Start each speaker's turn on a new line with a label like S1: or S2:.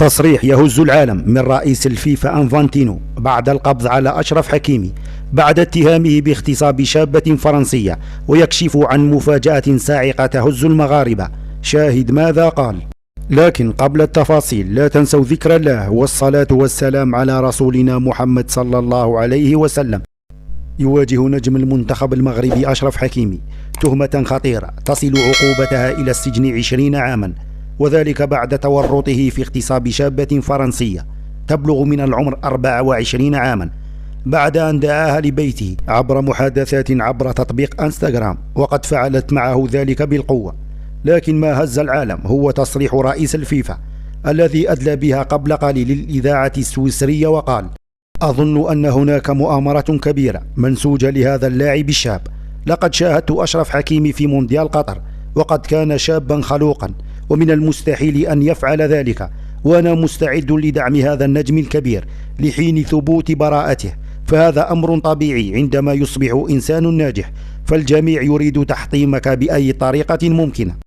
S1: تصريح يهز العالم من رئيس الفيفا أنفانتينو بعد القبض على أشرف حكيمي بعد اتهامه باغتصاب شابة فرنسية، ويكشف عن مفاجأة صاعقة تهز المغاربة. شاهد ماذا قال. لكن قبل التفاصيل لا تنسوا ذكر الله والصلاة والسلام على رسولنا محمد صلى الله عليه وسلم. يواجه نجم المنتخب المغربي أشرف حكيمي تهمة خطيرة تصل عقوبتها إلى السجن 20 عاما، وذلك بعد تورطه في اغتصاب شابة فرنسية تبلغ من العمر 24 عاما، بعد أن دعاها لبيته عبر محادثات عبر تطبيق انستغرام، وقد فعلت معه ذلك بالقوة. لكن ما هز العالم هو تصريح رئيس الفيفا الذي أدلى بها قبل قليل للإذاعة السويسرية وقال: أظن أن هناك مؤامرة كبيرة منسوجة لهذا اللاعب الشاب. لقد شاهدت أشرف حكيمي في مونديال قطر، وقد كان شابا خلوقا، ومن المستحيل أن يفعل ذلك، وأنا مستعد لدعم هذا النجم الكبير لحين ثبوت براءته. فهذا أمر طبيعي عندما يصبح إنسان ناجح، فالجميع يريد تحطيمك بأي طريقة ممكنة.